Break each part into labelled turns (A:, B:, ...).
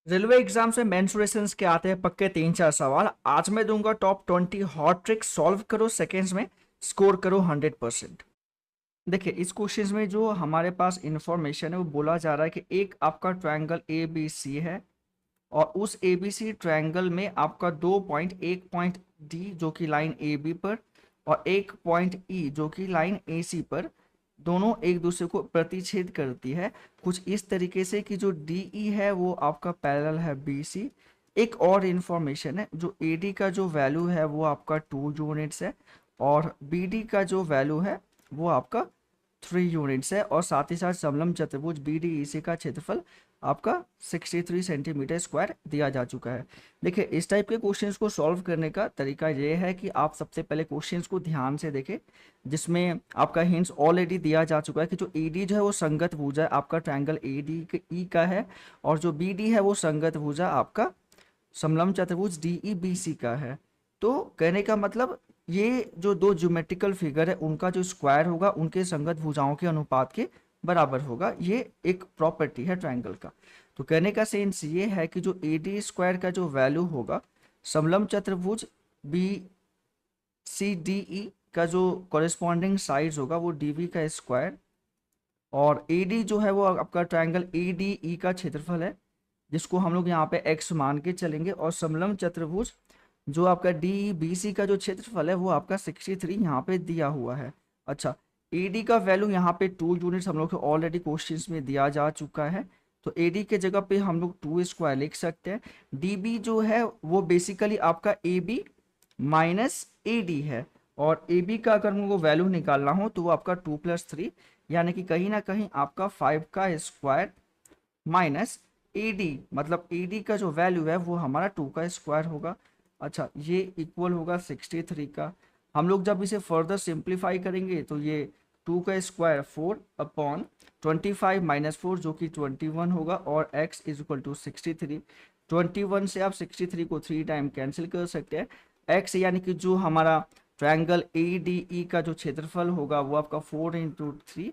A: Railway exam से मेंसुरेशंस के आते हैं पक्के 3-4 सवाल। आज मैं दूंगा टॉप 20 हॉट ट्रिक्स, सॉल्व करो सेकेंड्स में, स्कोर करो 100%। देखिए इस क्वेश्चन में जो हमारे पास इंफॉर्मेशन है वो बोला जा रहा है कि एक आपका ट्रायंगल ए बी सी है और उस ए बी सी ट्रायंगल में आपका 2 पॉइंट, एक पॉइंट डी जो कि लाइन ए बी पर और एक पॉइंट ई जो कि लाइन ए सी पर, दोनों एक दूसरे को प्रतिच्छेद करती है कुछ इस तरीके से कि जो डी ई है वो आपका पैरेलल है बी सी। एक और इन्फॉर्मेशन है, जो ए डी का जो वैल्यू है वो आपका 2 यूनिट्स है और बी डी का जो वैल्यू है वो आपका 3 यूनिट्स है और साथ ही साथ समलम चतुर्भुज बी डी ई सी का क्षेत्रफल आपका 63 सेंटीमीटर स्क्वायर दिया जा चुका है। देखिए इस टाइप के क्वेश्चंस को सॉल्व करने का तरीका ये है कि आप सबसे पहले क्वेश्चंस को ध्यान से देखें, जिसमें आपका हिंट्स ऑलरेडी दिया जा चुका है कि जो ए डी जो है वो संगत भुजा आपका ट्रायंगल ए डी ई का है और जो बी डी है वो संगत भुजा आपका समलम चतुर्भुज डी ई बी सी का है। तो कहने का मतलब ये जो दो ज्योमेट्रिकल फिगर है उनका जो स्क्वायर होगा उनके संगत भुजाओं के अनुपात के बराबर होगा। ये एक प्रॉपर्टी है ट्रायंगल का। तो कहने का सेंस ये है कि जो ए डी स्क्वायर का जो वैल्यू होगा समलम चतुर्भुज बी सी डी ई का जो कॉरेस्पॉन्डिंग साइड्स होगा वो डी वी का स्क्वायर और ए डी जो है वो आपका ट्रायंगल ए डी ई का क्षेत्रफल है जिसको हम लोग यहाँ पे x मान के चलेंगे और समलम चतुर्भुज जो आपका डी बी सी का जो क्षेत्रफल है वो आपका 63 यहाँ पे दिया हुआ है। अच्छा, ए डी का वैल्यू यहाँ पे 2 यूनिट्स हम लोग को ऑलरेडी क्वेश्चंस में दिया जा चुका है, तो ए डी के जगह पे हम लोग 2 स्क्वायर लिख सकते हैं। डी बी जो है वो बेसिकली आपका A B minus A D है और ए बी का अगर हमको वैल्यू निकालना हो तो वो आपका 2+3 यानी कि कहीं ना कहीं आपका 5 का स्क्वायर माइनस ए डी, मतलब ए डी का जो वैल्यू है वो हमारा 2 का स्क्वायर होगा। अच्छा, ये इक्वल होगा 63 का। हम लोग जब इसे फर्दर सिंप्लीफाई करेंगे तो ये 2 का स्क्वायर 4/25 माइनस 4 जो कि 21 होगा और x इज इक्वल टू 63। 21 से आप 63 को 3 टाइम कैंसिल कर सकते हैं। x यानी कि जो हमारा ट्रायंगल ए डी ई का जो क्षेत्रफल होगा वो आपका 4 × 3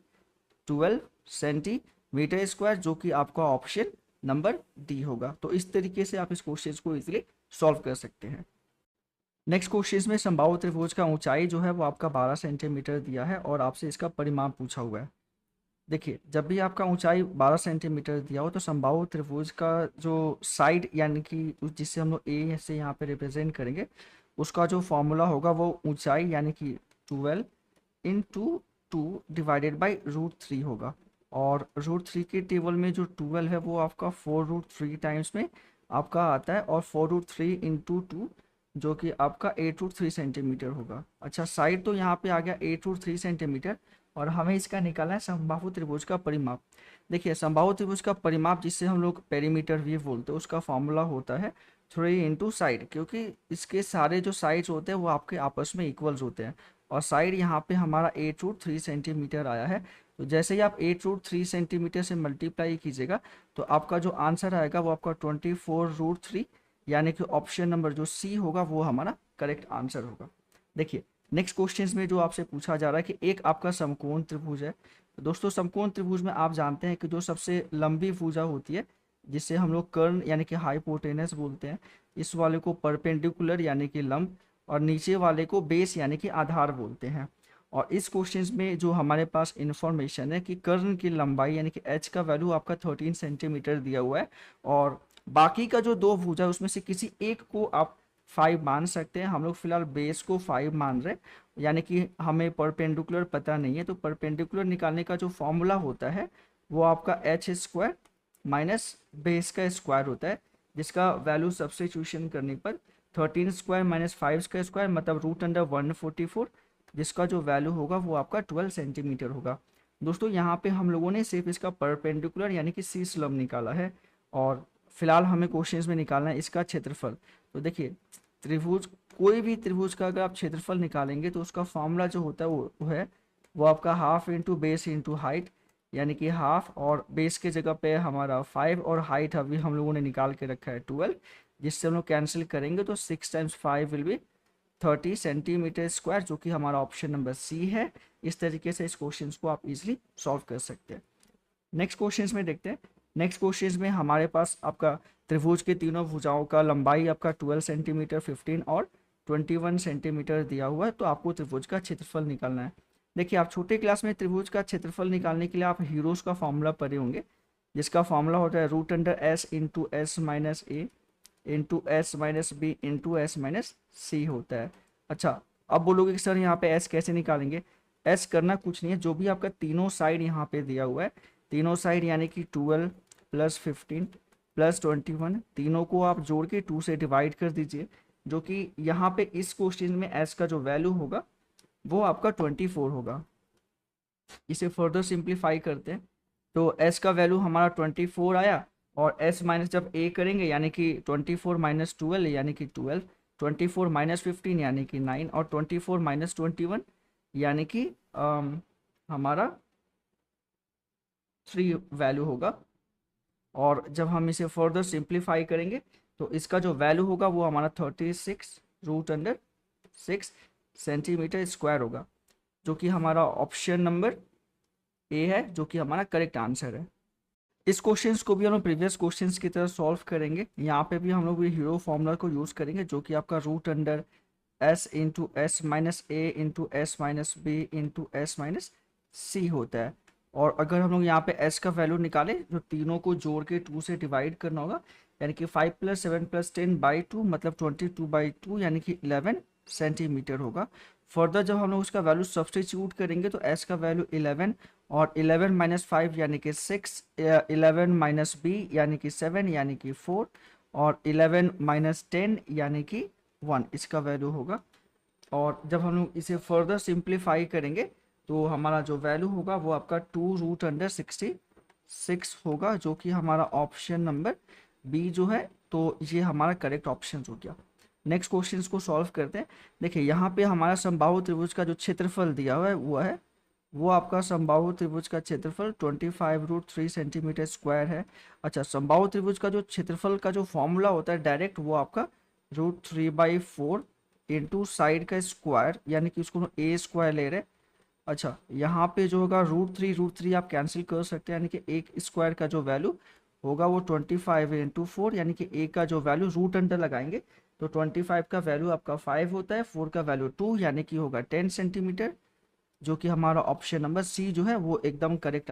A: 12 सेंटीमीटर स्क्वायर जो कि आपका ऑप्शन नंबर डी होगा। तो इस तरीके से आप इस क्वेश्चन को इजीली सॉल्व कर सकते हैं। नेक्स्ट क्वेश्चन में समबाहु त्रिभुज का ऊंचाई जो है वो आपका 12 सेंटीमीटर दिया है और आपसे इसका परिमाप पूछा हुआ है। देखिए जब भी आपका ऊंचाई 12 सेंटीमीटर दिया हो तो समबाहु त्रिभुज का जो साइड यानी कि जिससे हम लोग ए से यहाँ पे रिप्रेजेंट करेंगे उसका जो फॉर्मूला होगा वो ऊंचाई यानी कि 12 × 2 डिवाइडेड बाई √3 होगा और √3 के टेबल में जो 12 है वो आपका 4√3 टाइम्स में आपका आता है और 4√3 × 2 जो कि आपका 8√3 सेंटीमीटर होगा। अच्छा, साइड तो यहाँ पे आ गया 8√3 सेंटीमीटर और हमें इसका निकालना है समबाहु त्रिभुज का परिमाप। देखिए समबाहु त्रिभुज का परिमाप जिससे हम लोग पेरीमीटर भी बोलते हैं उसका फॉर्मूला होता है 3 × साइड, क्योंकि इसके सारे जो साइड्स होते हैं वो आपके आपस में इक्वल्स होते हैं और साइड यहाँ पे हमारा 8√3 सेंटीमीटर आया है। तो जैसे ही आप 8√3 सेंटीमीटर से मल्टीप्लाई कीजिएगा तो आपका जो आंसर आएगा वो आपका 24√3 यानी कि ऑप्शन नंबर जो सी होगा वो हमारा करेक्ट आंसर होगा। देखिए नेक्स्ट क्वेश्चंस में जो आपसे पूछा जा रहा है कि एक आपका समकोण त्रिभुज है। तो दोस्तों समकोण त्रिभुज में आप जानते हैं कि जो सबसे लंबी भुजा होती है जिससे हम लोग कर्ण यानी कि हाइपोटेनस बोलते हैं, इस वाले को परपेंडिकुलर यानी कि लंब और नीचे वाले को बेस यानी कि आधार बोलते हैं। और इस क्वेश्चन में जो हमारे पास इंफॉर्मेशन है कि कर्ण की लंबाई यानी कि h का वैल्यू आपका 13 सेंटीमीटर दिया हुआ है और बाकी का जो दो भुजा है उसमें से किसी एक को आप 5 मान सकते हैं। हम लोग फिलहाल बेस को 5 मान रहे हैं, यानी कि हमें परपेंडिकुलर पता नहीं है। तो परपेंडिकुलर निकालने का जो फॉर्मूला होता है वो आपका h² माइनस बेस का स्क्वायर होता है, जिसका वैल्यू सब्स्टिट्यूशन करने पर 13² माइनस 5 का स्क्वायर मतलब √144, जिसका जो वैल्यू होगा वो आपका 12 सेंटीमीटर होगा। दोस्तों यहाँ पे हम लोगों ने सिर्फ इसका परपेंडिकुलर यानी कि सी स्लम निकाला है और फिलहाल हमें क्वेश्चंस में निकालना है इसका क्षेत्रफल। तो देखिए त्रिभुज, कोई भी त्रिभुज का अगर आप क्षेत्रफल निकालेंगे तो उसका फॉर्मूला जो होता है वो है वो आपका half into base into height, यानी कि हाफ और बेस के जगह पे हमारा 5 और हाइट अभी हम लोगों ने निकाल के रखा है 12, जिससे हम लोग कैंसिल करेंगे तो 6 × 5 विल बी 30 सेंटीमीटर स्क्वायर जो कि हमारा ऑप्शन नंबर सी है। इस तरीके से इस क्वेश्चन को आप इजीली सॉल्व कर सकते हैं। नेक्स्ट क्वेश्चन में देखते हैं नेक्स्ट क्वेश्चन में हमारे पास आपका त्रिभुज के तीनों भुजाओं का लंबाई आपका 12 सेंटीमीटर, 15 और 21 सेंटीमीटर दिया हुआ है, तो आपको त्रिभुज का क्षेत्रफल निकालना है। देखिए, आप छोटे क्लास में त्रिभुज का क्षेत्रफल निकालने के लिए आप हीरोज का फॉर्मूला पढ़े होंगे, जिसका फॉर्मूला होता है root under S into S minus A into S minus B into S minus C होता है। अच्छा, अब बोलोगे कि सर यहाँ पे एस कैसे निकालेंगे? एस करना कुछ नहीं है, जो भी आपका तीनों साइड यहाँ पे दिया हुआ है, तीनों साइड यानी कि 12 प्लस 15 प्लस 21, तीनों को आप जोड़ के 2 से डिवाइड कर दीजिए, जो कि यहाँ पे इस क्वेश्चन में एस का जो वैल्यू होगा वो आपका 24 होगा। इसे फर्दर सिंप्लीफाई करते हैं तो एस का वैल्यू हमारा 24 आया, और एस माइनस जब ए करेंगे यानी कि 24 माइनस 12 यानी कि 12, 24 माइनस 15 यानी कि 9, और 24 माइनस 21 यानी कि हमारा 3 वैल्यू होगा। और जब हम इसे फर्दर सिंप्लीफाई करेंगे तो इसका जो वैल्यू होगा वो हमारा 36 रूट अंडर 6 सेंटीमीटर स्क्वायर होगा, जो कि हमारा ऑप्शन नंबर ए है, जो कि हमारा करेक्ट आंसर है। इस क्वेश्चंस को भी हम लोग प्रीवियस क्वेश्चंस की तरह सॉल्व करेंगे। यहाँ पे भी हम लोग भी हीरो फॉर्मूला को यूज़ करेंगे, जो कि आपका root under S into S minus A into S minus B into S minus C होता है। और अगर हम लोग यहाँ पे एस का वैल्यू निकालें, जो तीनों को जोड़ के 2 से डिवाइड करना होगा, यानी कि 5 प्लस 7 प्लस 10 बाई 2 मतलब 22/2 यानी कि 11 सेंटीमीटर होगा। फर्दर जब हम लोग उसका वैल्यू सब्सटीट्यूट करेंगे तो एस का वैल्यू 11, और 11 माइनस 5 यानी कि 6, 11 माइनस बी यानी कि 7 यानी कि 4, और 11 माइनस 10 यानी कि 1 इसका वैल्यू होगा। और जब हम लोग इसे फर्दर सिंप्लीफाई करेंगे तो हमारा जो वैल्यू होगा वो आपका 2 रूट अंडर 66 होगा, जो कि हमारा ऑप्शन नंबर बी जो है, तो ये हमारा करेक्ट ऑप्शन हो गया। नेक्स्ट क्वेश्चन को सॉल्व करते हैं। देखिए, यहाँ पे हमारा समबाहु त्रिभुज का जो क्षेत्रफल दिया हुआ है वो आपका समबाहु त्रिभुज का क्षेत्रफल 25√3 सेंटीमीटर स्क्वायर है। अच्छा, समबाहु त्रिभुज का जो क्षेत्रफल का जो फॉर्मूला होता है डायरेक्ट, वो आपका √3/4 इंटू साइड का स्क्वायर, यानी कि उसको ए स्क्वायर ले रहे हैं। अच्छा, यहाँ पे जो होगा √3 आप कैंसिल कर सकते हैं, यानी कि एक स्क्वायर का जो वैल्यू होगा वो 25 इंटू 4, यानी कि ए का जो वैल्यू रूट अंडर लगाएंगे तो 25 का वैल्यू आपका 5 होता है, 4 का वैल्यू 2 यानी कि होगा 10 सेंटीमीटर, जो कि हमारा ऑप्शन नंबर सी जो है वो एकदम करेक्ट।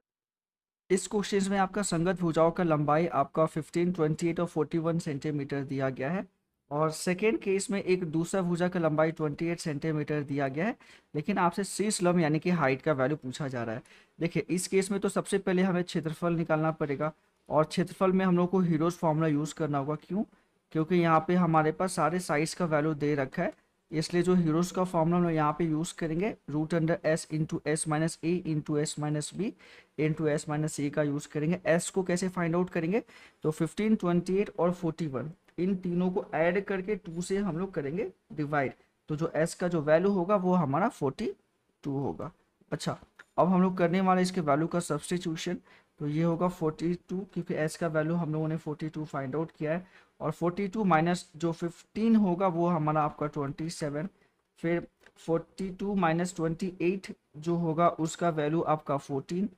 A: इस क्वेश्चन में आपका संगत भुजाओं का लंबाई आपका 15, 28 और 41 सेंटीमीटर दिया गया है, और सेकेंड केस में एक दूसरा भुजा का लंबाई 28 सेंटीमीटर दिया गया है, लेकिन आपसे शीर्ष लंब यानी कि हाइट का वैल्यू पूछा जा रहा है। देखिए, इस केस में तो सबसे पहले हमें क्षेत्रफल निकालना पड़ेगा, और क्षेत्रफल में हम लोग को हीरोज फॉर्मूला यूज़ करना होगा। क्यों? क्योंकि यहाँ पे हमारे पास सारे साइज का वैल्यू दे रखा है, इसलिए जो हीरोज का फॉर्मूला हम लोग यहाँ पे यूज़ करेंगे root under S into S minus A into S minus B into S minus C का यूज़ करेंगे। एस को कैसे फाइंड आउट करेंगे? तो 15, 28 और 41 इन तीनों को ऐड करके 2 से हम लोग करेंगे डिवाइड, तो जो एस का जो वैल्यू होगा वो हमारा 42 होगा। अच्छा, अब हम लोग करने वाले इसके वैल्यू का सब्सटीट्यूशन, तो ये होगा 42, क्योंकि एस का वैल्यू हम लोगों ने 42 फाइंड आउट किया है, और 42 माइनस जो 15 होगा वो हमारा आपका 27, फिर 42 माइनस 28 जो होगा उसका वैल्यू आपका 14,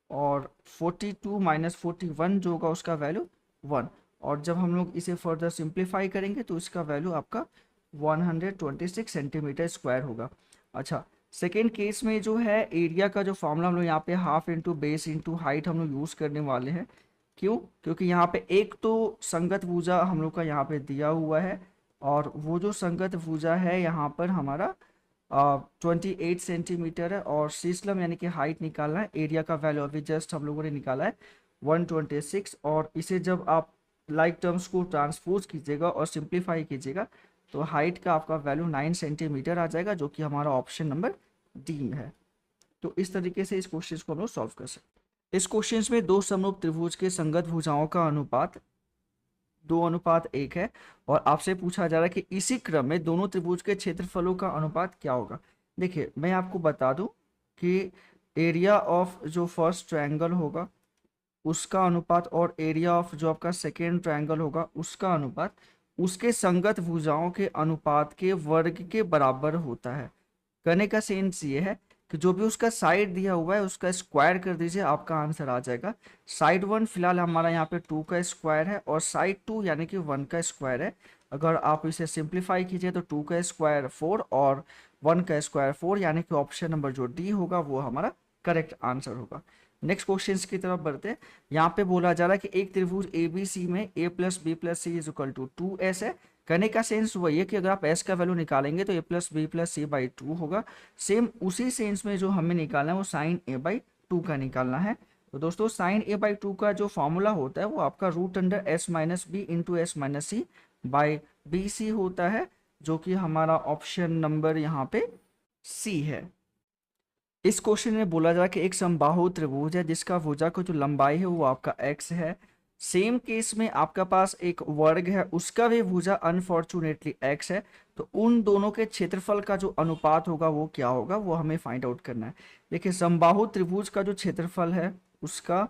A: और 42 माइनस 41 जो होगा उसका वैल्यू 1, और जब हम लोग इसे फर्दर सिंप्लीफाई करेंगे तो इसका वैल्यू आपका 126 सेंटीमीटर स्क्वायर होगा। अच्छा, सेकेंड केस में जो है एरिया का जो फॉर्मूला हम लोग यहाँ पे half into base into height हम लोग यूज़ करने वाले हैं। क्यों? क्योंकि यहाँ पे एक तो संगत भुजा हम लोग का यहाँ पे दिया हुआ है, और वो जो संगत भुजा है यहाँ पर हमारा 28 सेंटीमीटर है, और शीर्षलंब यानी कि हाइट निकालना है। एरिया का वैल्यू अभी जस्ट हम लोगों ने निकाला है 126, और इसे जब आप लाइक टर्म्स को ट्रांसपोज कीजिएगा और सिंप्लीफाई कीजिएगा तो हाइट का आपका वैल्यू 9 सेंटीमीटर आ जाएगा, जो कि हमारा ऑप्शन नंबर डी में है। तो इस तरीके से इस क्वेश्चन को हम लोग सॉल्व कर सकते हैं। इस क्वेश्चन में दो समरूप त्रिभुज के संगत भुजाओं का अनुपात 2:1 है, और आपसे पूछा जा रहा है कि इसी क्रम में दोनों त्रिभुज के क्षेत्रफलों का अनुपात क्या होगा। देखिए, मैं आपको बता दूं कि एरिया ऑफ जो फर्स्ट ट्रायंगल होगा उसका अनुपात, और एरिया ऑफ जो आपका सेकेंड ट्रायंगल होगा उसका अनुपात उसके संगत भुजाओं के अनुपात के वर्ग के बराबर होता है। कहने का सेंस ये है कि जो भी उसका साइड दिया हुआ है उसका स्क्वायर कर दीजिए, आपका आंसर आ जाएगा। साइड 1 फिलहाल हमारा यहाँ पे 2 का स्क्वायर है और साइड 2 यानी कि 1 का स्क्वायर है। अगर आप इसे सिंप्लीफाई कीजिए तो 2 का स्क्वायर 4 और 1 का स्क्वायर 4, यानी कि ऑप्शन नंबर जो डी होगा वो हमारा करेक्ट आंसर होगा। नेक्स्ट क्वेश्चन की तरफ बढ़ते हैं। यहाँ पे बोला जा रहा है कि एक त्रिभुज ए बी सी में a plus B plus C is equal to 2s है। कहने का सेंस वही है कि अगर आप s का वैल्यू निकालेंगे तो a plus B plus C by 2 होगा। सेम उसी सेंस में जो हमें निकालना है वो साइन a बाई 2 का निकालना है। तो दोस्तों साइन a बाई 2 का जो फॉर्मूला होता है वो आपका root under s minus B into S minus C by B C होता है, जो कि हमारा ऑप्शन नंबर यहाँ पे सी है। इस क्वेश्चन में बोला जा रहा है कि एक समबाहु त्रिभुज है जिसका भुजा की जो लंबाई है वो आपका x है। सेम केस में आपका पास एक वर्ग है, उसका भी भुजा अनफॉर्चुनेटली x है। तो उन दोनों के क्षेत्रफल का जो अनुपात होगा वो क्या होगा, वो हमें फाइंड आउट करना है। देखिए समबाहु त्रिभुज का जो क्षेत्रफल है उसका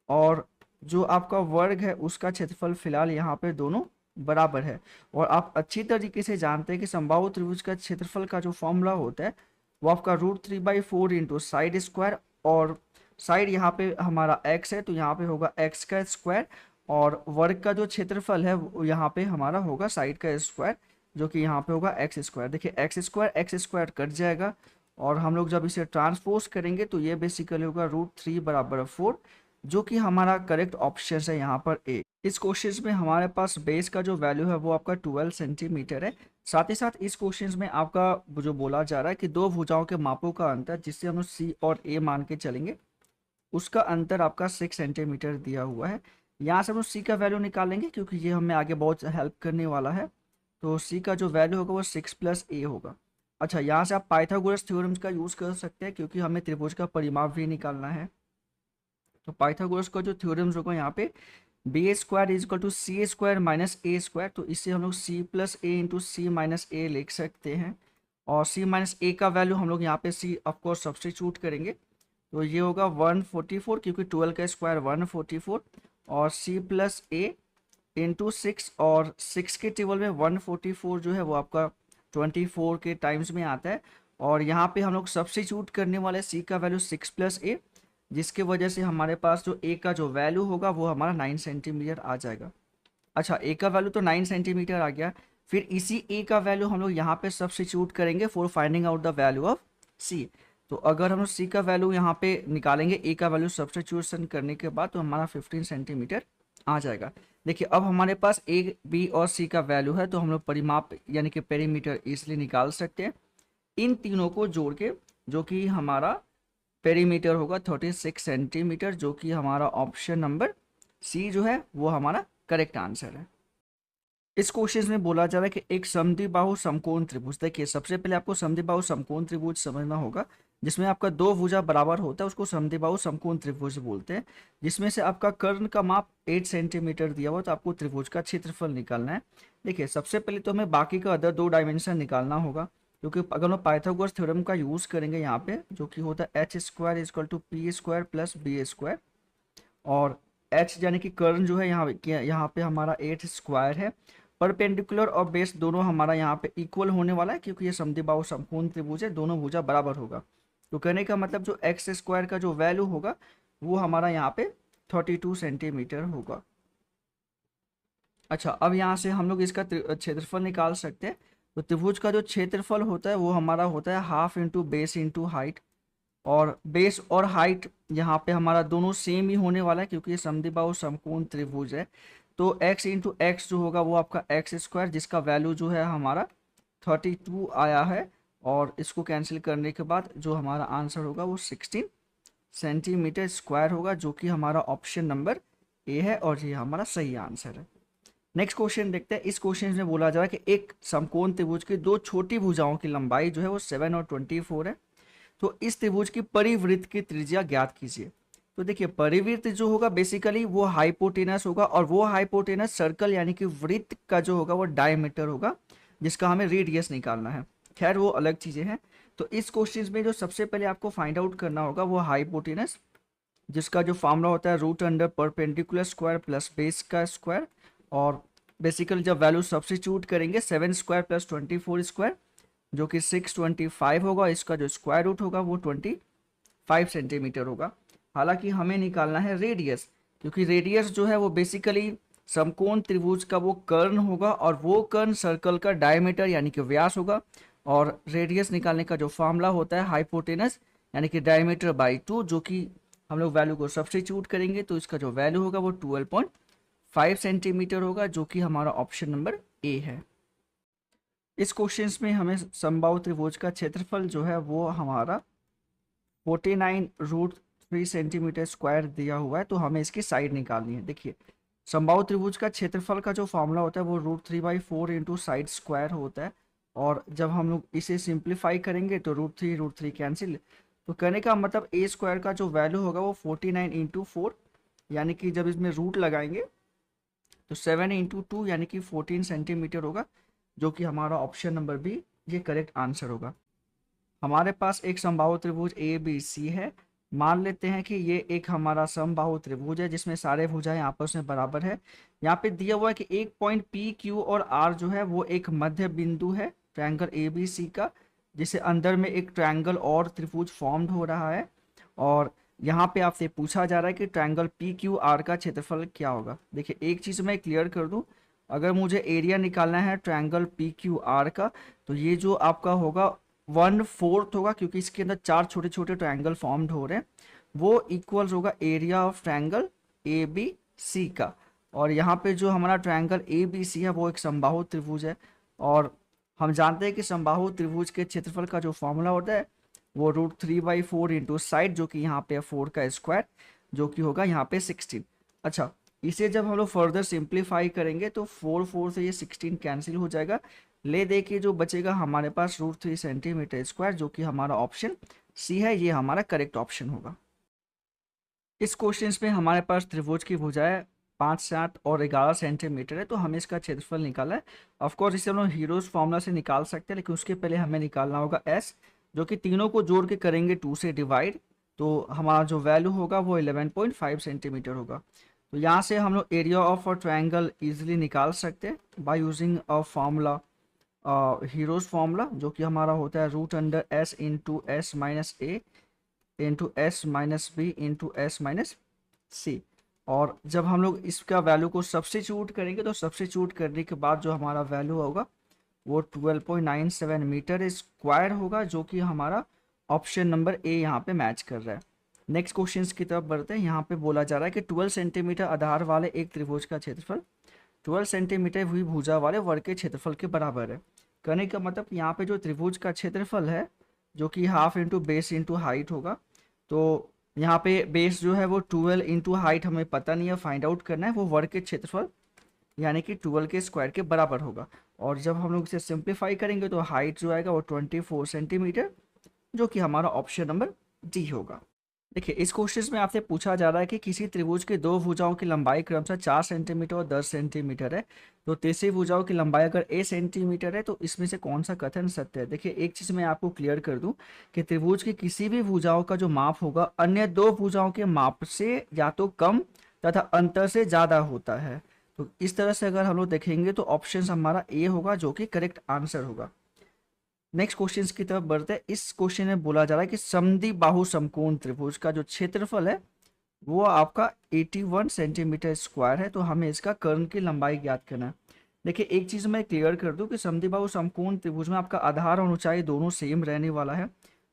A: और जो आपका वर्ग है उसका क्षेत्रफल फिलहाल यहाँ पे दोनों बराबर है। और आप अच्छी तरीके से जानते हैं कि समबाहु त्रिभुज का क्षेत्रफल का जो फॉर्मूला होता है वो आपका √3/4 इंटू साइड स्क्वायर, और साइड यहाँ पे हमारा x है तो यहाँ पे होगा x का स्क्वायर, और वर्ग का जो क्षेत्रफल है वो यहाँ पे हमारा होगा साइड का स्क्वायर, जो कि यहाँ पे होगा x स्क्वायर। देखिए x स्क्वायर कट जाएगा और हम लोग जब इसे ट्रांसपोज करेंगे तो ये बेसिकली होगा √3 बराबर 4, जो कि हमारा करेक्ट ऑप्शन है यहाँ पर ए। इस क्वेश्चन में हमारे पास बेस का जो वैल्यू है वो आपका 12 सेंटीमीटर है। साथ ही साथ इस क्वेश्चन में आपका जो बोला जा रहा है कि दो भुजाओं के मापों का अंतर, जिससे हम लोग सी और ए मान के चलेंगे, उसका अंतर आपका 6 सेंटीमीटर दिया हुआ है। यहाँ से हम लोग सी का वैल्यू निकालेंगे क्योंकि ये हमें आगे बहुत हेल्प करने वाला है। तो सी का जो वैल्यू होगा वो 6 प्लस ए होगा। अच्छा, यहाँ से आप पाइथागोरस थ्योरम का यूज़ कर सकते हैं क्योंकि हमें त्रिभुज का परिमाप भी निकालना है। तो पाइथागोरस का जो थ्योरम्स होगा यहाँ पे B square is equal to C square minus A square, तो इससे हम लोग C plus A into C minus A लिख सकते हैं। और सी माइनस ए का वैल्यू हम लोग यहाँ पे सी ऑफकोर्स सब्स्टिट्यूट करेंगे, तो ये होगा 144 क्योंकि 12 का स्क्वायर 144, और सी प्लस ए इंटू 6, और 6 के टेबल में 144 जो है वो आपका 24 के टाइम्स में आता है। और यहाँ पे हम लोग सब्स्टिट्यूट करने वाले सी का वैल्यू 6 प्लस ए, जिसके वजह से हमारे पास जो ए का जो वैल्यू होगा वो हमारा 9 सेंटीमीटर आ जाएगा। अच्छा, ए का वैल्यू तो 9 सेंटीमीटर आ गया, फिर इसी ए का वैल्यू हम लोग यहाँ पे सब्स्टिट्यूट करेंगे for finding out the value of C. तो अगर हम लोग सी का वैल्यू यहाँ पे निकालेंगे ए का वैल्यू सब्स्टिट्यूशन करने के बाद, तो हमारा 15 सेंटीमीटर आ जाएगा। देखिए अब हमारे पास ए बी और सी का वैल्यू है, तो हम लोग परिमाप यानी कि पेरीमीटर इसलिए निकाल सकते हैं इन तीनों को जोड़ के, जो कि हमारा पेरीमीटर होगा 36 सेंटीमीटर, जो कि हमारा ऑप्शन नंबर सी जो है वो हमारा करेक्ट आंसर है। इस क्वेश्चन में बोला जा रहा है कि एक समद्विबाहु समकोण त्रिभुज, देखिए सबसे पहले आपको समद्विबाहु समकोण त्रिभुज समझना होगा, जिसमें आपका दो भुजा बराबर होता है उसको समद्विबाहु समकोण त्रिभुज बोलते हैं। जिसमें से आपका कर्ण का माप 8 सेंटीमीटर दिया हुआ, तो आपको त्रिभुज का क्षेत्रफल निकालना है। देखिए सबसे पहले तो हमें बाकी का अदर 2 डायमेंशन निकालना होगा, क्योंकि अगर हम पाइथागोरस थ्योरम का यूज़ करेंगे यहाँ पे, जो कि होता है H square is equal to P square plus B square, और एच यानी कि कर्ण जो है यहाँ पे हमारा 8 स्क्वायर है। परपेंडिकुलर और बेस दोनों हमारा यहाँ पे इक्वल होने वाला है, क्योंकि ये समद्विबाहु समकोण त्रिभुज है, दोनों भुजा बराबर होगा। तो कहने का मतलब जो एक्स स्क्वायर का जो वैल्यू होगा वो हमारा यहाँ पे 32 सेंटीमीटर होगा। अच्छा, अब यहाँ से हम लोग इसका क्षेत्रफल निकाल सकते हैं। तो त्रिभुज का जो क्षेत्रफल होता है वो हमारा होता है half into base into height, और बेस और हाइट यहाँ पे हमारा दोनों सेम ही होने वाला है क्योंकि ये समद्विबाहु समकोण त्रिभुज है। तो x इंटू एक्स जो होगा वो आपका एक्स स्क्वायर, जिसका वैल्यू जो है हमारा 32 आया है, और इसको कैंसिल करने के बाद जो हमारा आंसर होगा वो 16 सेंटीमीटर स्क्वायर होगा, जो कि हमारा ऑप्शन नंबर ए है और ये हमारा सही आंसर है। नेक्स्ट क्वेश्चन देखते हैं। इस क्वेश्चन में बोला जा रहा है कि एक समकोण त्रिभुज की दो छोटी भुजाओं की लंबाई जो है वो 7 और 24 है। तो इस त्रिभुज की परिवृत्त की त्रिज्या ज्ञात कीजिए। तो देखिए परिवृत्त जो होगा बेसिकली वो हाइपोटेनस होगा, और वो हाइपोटेनस सर्कल यानी कि वृत्त का जो होगा वो डायमीटर होगा, जिसका हमें रेडियस निकालना है। खैर वो अलग चीजें हैं। तो इस क्वेश्चन में जो सबसे पहले आपको फाइंड आउट करना होगा वो हाइपोटेनस, जिसका जो फॉर्मूला होता है root under perpendicular square plus base का स्क्वायर, और बेसिकली जब वैल्यू सब्स्टिट्यूट करेंगे 7 स्क्वायर प्लस 24 स्क्वायर, जो कि 625 होगा। इसका जो स्क्वायर रूट होगा वो 25 सेंटीमीटर होगा। हालांकि हमें निकालना है रेडियस, क्योंकि रेडियस जो है वो बेसिकली समकोण त्रिभुज का वो कर्ण होगा, और वो कर्ण सर्कल का डायमीटर यानी कि व्यास होगा। और रेडियस निकालने का जो फॉर्मूला होता है हाइपोटेनस यानी कि डायमीटर बाई 2, जो कि हम लोग वैल्यू को सब्स्टिट्यूट करेंगे तो इसका जो वैल्यू होगा वो 12.5 सेंटीमीटर होगा, जो कि हमारा ऑप्शन नंबर ए है। इस क्वेश्चंस में हमें समबाहु त्रिभुज का क्षेत्रफल जो है वो हमारा 49√3 सेंटीमीटर स्क्वायर दिया हुआ है, तो हमें इसकी साइड निकालनी है। देखिए, समबाहु त्रिभुज का क्षेत्रफल का जो फॉर्मूला होता है वो √3/4 इंटू साइड स्क्वायर होता है। और जब हम लोग इसे सिंप्लीफाई करेंगे तो √3 कैंसिल, तो कहने का मतलब ए स्क्वायर का जो वैल्यू होगा वो 49 इंटू 4, यानी कि जब इसमें रूट लगाएंगे तो 7 इंटू 2 यानी कि 14 सेंटीमीटर होगा, जो कि हमारा ऑप्शन नंबर बी ये करेक्ट आंसर होगा। हमारे पास एक समबाहु त्रिभुज ए बी सी है। मान लेते हैं कि ये एक हमारा समबाहु त्रिभुज है जिसमें सारे भुजाएं आपस में बराबर है। यहाँ पे दिया हुआ है कि एक पॉइंट पी क्यू और आर जो है वो एक मध्य बिंदु है ट्रायंगल ए बी सी का, जिसे अंदर में एक ट्रायंगल और त्रिभुज फॉर्म्ड हो रहा है। और यहाँ पे आपसे पूछा जा रहा है कि ट्रायंगल पी क्यू आर का क्षेत्रफल क्या होगा। देखिए, एक चीज़ मैं क्लियर कर दूँ, अगर मुझे एरिया निकालना है ट्रायंगल पी क्यू आर का, तो ये जो आपका होगा 1/4 होगा, क्योंकि इसके अंदर 4 छोटे छोटे ट्रायंगल फॉर्म्ड हो रहे हैं, वो इक्वल्स होगा area of triangle A B C का। और यहाँ पे जो हमारा ट्रायंगल ए बी सी है वो एक समबाहु त्रिभुज है, और हम जानते हैं कि समबाहु त्रिभुज के क्षेत्रफल का जो फॉर्मूला होता है वो √3/4 इंटू साइड, जो कि यहाँ पे 4 का स्क्वायर, जो कि होगा यहाँ पे 16। अच्छा, इसे जब हम लोग फर्दर सिंप्लीफाई करेंगे तो 4 से ये 16 कैंसिल हो जाएगा। ले दे के जो बचेगा हमारे पास √3 सेंटीमीटर स्क्वायर, जो कि हमारा ऑप्शन सी है, ये हमारा करेक्ट ऑप्शन होगा। इस क्वेश्चन में हमारे पास त्रिभुज की भुजाएं 5, 7 और 11 सेंटीमीटर है, तो हमें इसका क्षेत्रफल निकाला है। ऑफकोर्स इसे हम लोग हीरोज फॉर्मूला से निकाल सकते हैं, लेकिन उसके पहले हमें निकालना होगा एस, जो कि तीनों को जोड़ के करेंगे 2 से डिवाइड, तो हमारा जो वैल्यू होगा वो 11.5 सेंटीमीटर होगा। तो यहाँ से हम लोग area of a triangle easily निकाल सकते हैं by using a formula, hero's formula, जो कि हमारा होता है √S into S minus A into S minus B into S minus C. और जब हम लोग इसका वैल्यू को सब्स्टिट्यूट करेंगे तो सब्स्टिट्यूट करने के बाद जो हमारा वैल्यू होगा वो 12.97 मीटर स्क्वायर होगा, जो कि हमारा ऑप्शन नंबर ए यहाँ पे मैच कर रहा है। नेक्स्ट क्वेश्चन की तरफ बढ़ते हैं। यहाँ पे बोला जा रहा है कि 12 सेंटीमीटर आधार वाले एक त्रिभुज का क्षेत्रफल 12 सेंटीमीटर हुई भुजा वाले वर्ग के क्षेत्रफल के बराबर है। कहने का मतलब यहाँ पे जो त्रिभुज का क्षेत्रफल है, जो कि half into base into height होगा, तो यहाँ पे बेस जो है वो 12 इंटू हाइट हमें पता नहीं है, फाइंड आउट करना है, वो वर्ग के क्षेत्रफल यानी कि 12 के स्क्वायर के बराबर होगा। और जब हम लोग इसे सिंप्लीफाई करेंगे तो हाइट जो आएगा वो 24 सेंटीमीटर, जो कि हमारा ऑप्शन नंबर डी होगा। देखिए, इस क्वेश्चन में आपसे पूछा जा रहा है कि किसी त्रिभुज के दो भुजाओं की लंबाई क्रमशः 4 सेंटीमीटर और 10 सेंटीमीटर है, तो तीसरी भुजाओं की लंबाई अगर a सेंटीमीटर है तो इसमें से कौन सा कथन सत्य है। देखिए, एक चीज़ मैं आपको क्लियर कर दूं कि त्रिभुज की किसी भी भुजाओं का जो माप होगा अन्य दो भुजाओं के माप से या तो कम तथा अंतर से ज़्यादा होता है। तो इस तरह से अगर हम लोग देखेंगे तो ऑप्शन हमारा ए होगा, जो कि करेक्ट आंसर होगा। नेक्स्ट क्वेश्चन की तरफ बढ़ते हैं। इस क्वेश्चन में बोला जा रहा है कि समद्विबाहु समकोण त्रिभुज का जो क्षेत्रफल है वो आपका 81 सेंटीमीटर स्क्वायर है, तो हमें इसका कर्ण की लंबाई ज्ञात करना है। देखिए, एक चीज़ मैं क्लियर कर दूं कि समद्विबाहु समकोण त्रिभुज में आपका आधार और ऊंचाई दोनों सेम रहने वाला है।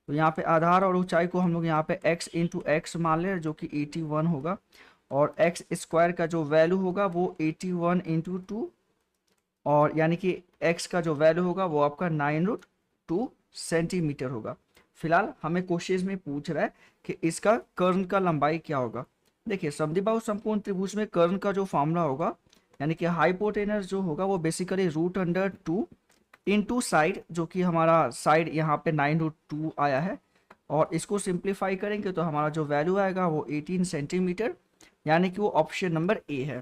A: तो यहाँ पे आधार और ऊंचाई को हम लोग यहाँ पे x इंटू एक्स मान ले, जो कि 81 होगा, और एक्स स्क्वायर का जो वैल्यू होगा वो 81 इंटू 2, और यानी कि x का जो वैल्यू होगा वो आपका 9√2 सेंटीमीटर होगा। फिलहाल हमें क्वेश्चन में पूछ रहा है कि इसका कर्ण का लंबाई क्या होगा। देखिए, समद्विबाहु समकोण त्रिभुज में कर्ण का जो फॉर्मूला होगा यानी कि हाइपोटेनस जो होगा वो बेसिकली √2 इंटू साइड, जो कि हमारा साइड यहाँ पे 9√2 आया है, और इसको सिंप्लीफाई करेंगे तो हमारा जो वैल्यू आएगा वो 18 सेंटीमीटर, यानी कि वो ऑप्शन नंबर ए है।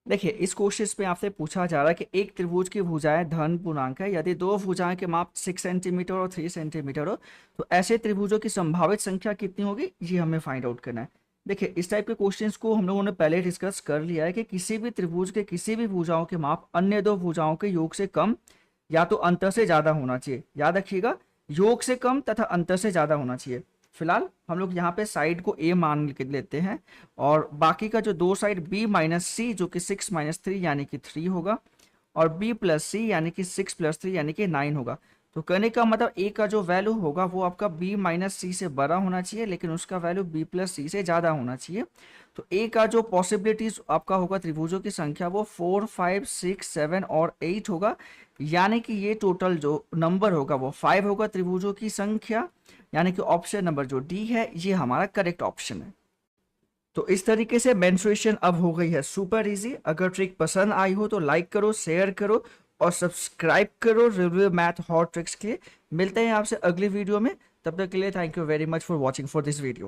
A: देखिए, इस क्वेश्चन में आपसे पूछा जा रहा है कि एक त्रिभुज की भुजाएं धन पूर्णांक है, यदि दो भुजाएं के माप 6 सेंटीमीटर और 3 सेंटीमीटर हो तो ऐसे त्रिभुजों की संभावित संख्या कितनी होगी, ये हमें फाइंड आउट करना है। देखिए, इस टाइप के क्वेश्चंस को हम लोगों ने पहले डिस्कस कर लिया है कि किसी भी त्रिभुज के किसी भी भुजाओं के माप अन्य दो भुजाओं के योग से कम या तो अंतर से ज़्यादा होना चाहिए। याद रखिएगा, योग से कम तथा अंतर से ज़्यादा होना चाहिए। फिलहाल हम लोग यहाँ पे साइड को a मान के लेते हैं और बाकी का जो दो साइड b माइनस सी जो कि 6 माइनस 3 यानी कि 3 होगा और b प्लस सी यानी कि 6 प्लस 3 यानी कि 9 होगा। तो कहने का मतलब a का जो वैल्यू होगा वो आपका b माइनस सी से बड़ा होना चाहिए, लेकिन उसका वैल्यू b प्लस सी से ज़्यादा होना चाहिए। तो a का जो पॉसिबिलिटीज आपका होगा त्रिभुजों की संख्या वो 4, 5, 6, 7 और 8 होगा, यानी कि ये टोटल जो नंबर होगा वो 5 होगा त्रिभुजों की संख्या, यानी कि ऑप्शन नंबर जो डी है ये हमारा करेक्ट ऑप्शन है। तो इस तरीके से मेंस्ट्रुएशन अब हो गई है सुपर इजी। अगर ट्रिक पसंद आई हो तो लाइक करो, शेयर करो और सब्सक्राइब करो रिव्यू मैथ हॉट ट्रिक्स के लिए। मिलते हैं आपसे अगली वीडियो में, तब तक के लिए thank you very much for watching for this video.